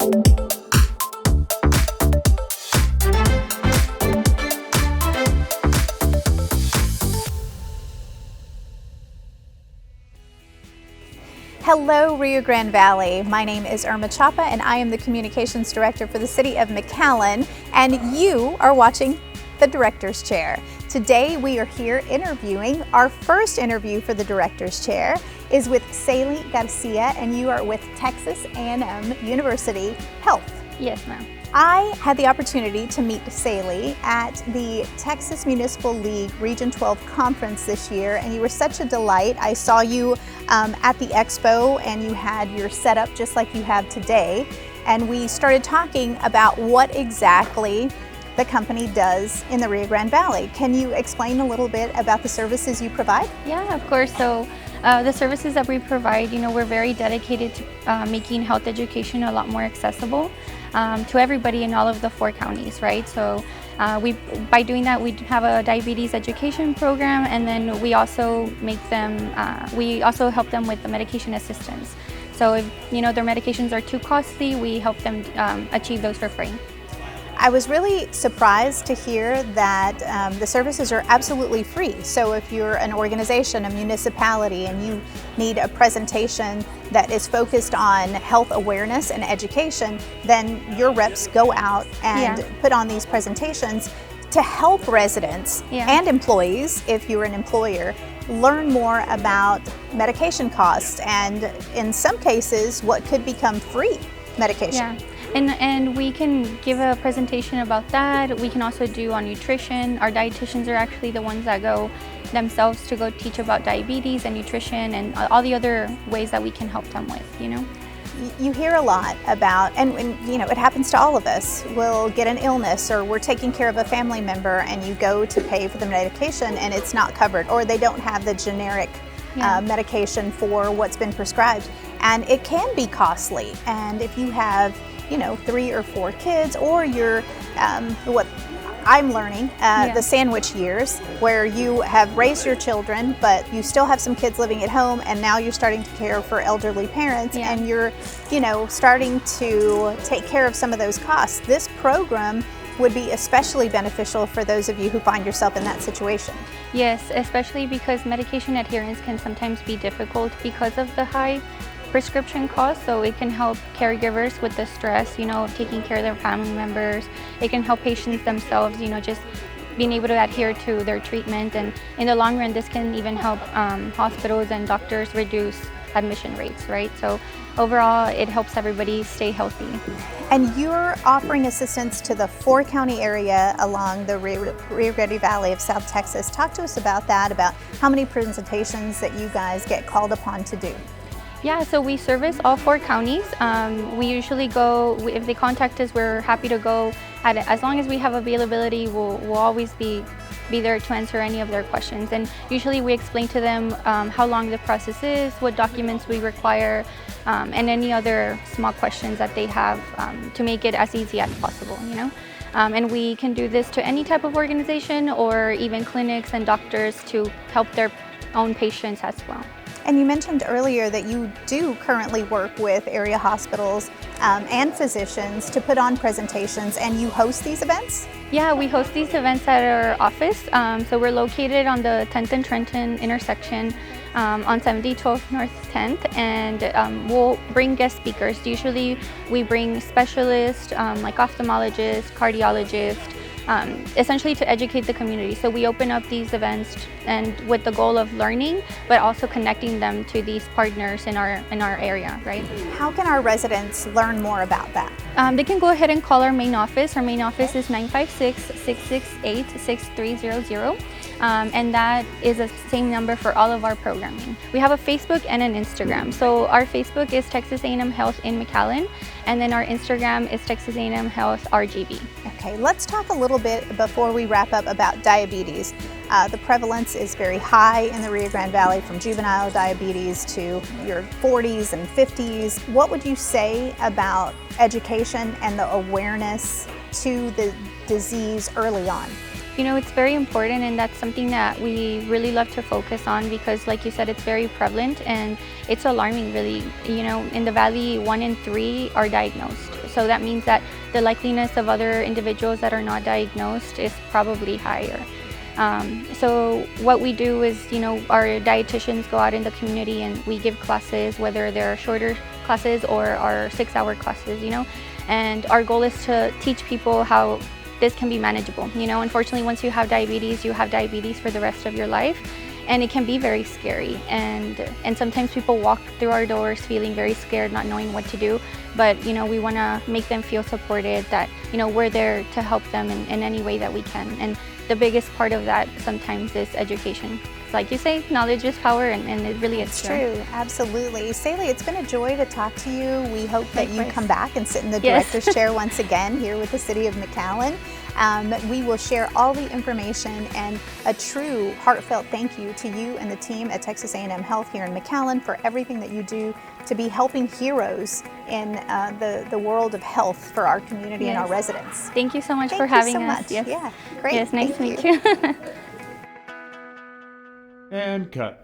Hello, Rio Grande Valley. My name is Irma Chapa, and I am the Communications Director for the City of McAllen, and you are watching the Director's Chair. Today, we are here interviewing. Our first interview for the Director's Chair is with Saley Garcia, and you are with Texas A&M University Health. Yes, ma'am. I had the opportunity to meet Saley at the Texas Municipal League Region 12 conference this year, and you were such a delight. I saw you at the expo, and you had your setup just like you have today, and we started talking about what exactly the company does in the Rio Grande Valley. Can you explain a little bit about the services you provide? Yeah, of course. So the services that we provide, we're very dedicated to making health education a lot more accessible to everybody in all of the 4 counties, right? So by doing that, we have a diabetes education program, and then we also help them with the medication assistance. So if their medications are too costly, we help them achieve those for free. I was really surprised to hear that the services are absolutely free. So if you're an organization, a municipality, and you need a presentation that is focused on health awareness and education, then your reps go out and put on these presentations to help residents and employees, if you're an employer, learn more about medication costs and, in some cases, what could become free medication. Yeah. And we can give a presentation about that. We can also do on nutrition. Our dietitians are actually the ones that go themselves to go teach about diabetes and nutrition and all the other ways that we can help them with, You hear a lot about, and it happens to all of us. We'll get an illness, or we're taking care of a family member, and you go to pay for the medication and it's not covered, or they don't have the generic medication for what's been prescribed. And it can be costly. And if you have 3 or 4 kids, or you're what I'm learning, the sandwich years, where you have raised your children, but you still have some kids living at home, and now you're starting to care for elderly parents, and you're, starting to take care of some of those costs. This program would be especially beneficial for those of you who find yourself in that situation. Yes, especially because medication adherence can sometimes be difficult because of the high prescription costs, so it can help caregivers with the stress, of taking care of their family members. It can help patients themselves, just being able to adhere to their treatment, and in the long run, this can even help hospitals and doctors reduce admission rates, right? So overall, it helps everybody stay healthy. And you're offering assistance to the 4-county area along the Rio Grande Valley of South Texas. Talk to us about that, about how many presentations that you guys get called upon to do. Yeah, so we service all 4 counties. We usually go, if they contact us, we're happy to go. As long as we have availability, we'll always be there to answer any of their questions. And usually we explain to them how long the process is, what documents we require, and any other small questions that they have to make it as easy as possible, And we can do this to any type of organization, or even clinics and doctors to help their own patients as well. And you mentioned earlier that you do currently work with area hospitals and physicians to put on presentations, and you host these events? Yeah, we host these events at our office. So we're located on the 10th and Trenton intersection on 7012 North 10th, and we'll bring guest speakers. Usually we bring specialists like ophthalmologists, cardiologists, essentially to educate the community. So we open up these events and with the goal of learning, but also connecting them to these partners in our area, right? How can our residents learn more about that? They can go ahead and call our main office. Our main office is 956-668-6300. And that is the same number for all of our programming. We have a Facebook and an Instagram. So our Facebook is Texas A&M Health in McAllen, and then our Instagram is Texas A&M Health RGV. Okay, let's talk a little bit before we wrap up about diabetes. The prevalence is very high in the Rio Grande Valley, from juvenile diabetes to your 40s and 50s. What would you say about education and the awareness to the disease early on? It's very important, and that's something that we really love to focus on because, like you said, it's very prevalent and it's alarming, really. In the Valley, 1 in 3 are diagnosed. So that means that the likeliness of other individuals that are not diagnosed is probably higher. So what we do is, our dietitians go out in the community and we give classes, whether they're shorter classes or our 6-hour classes, and our goal is to teach people how this can be manageable. Unfortunately, once you have diabetes for the rest of your life, and it can be very scary. And sometimes people walk through our doors feeling very scared, not knowing what to do. But we want to make them feel supported, that we're there to help them in any way that we can. And the biggest part of that sometimes is education. Like you say, knowledge is power, and it really is true. Absolutely. Saley, it's been a joy to talk to you. We hope that you come back and sit in the director's chair once again here with the City of McAllen. We will share all the information, and a true heartfelt thank you to you and the team at Texas A&M Health here in McAllen for everything that you do to be helping heroes in the world of health for our community and our residents. Thank you so much for having us. Much. Yes. Yeah, great. Yes, nice to meet you. And cut.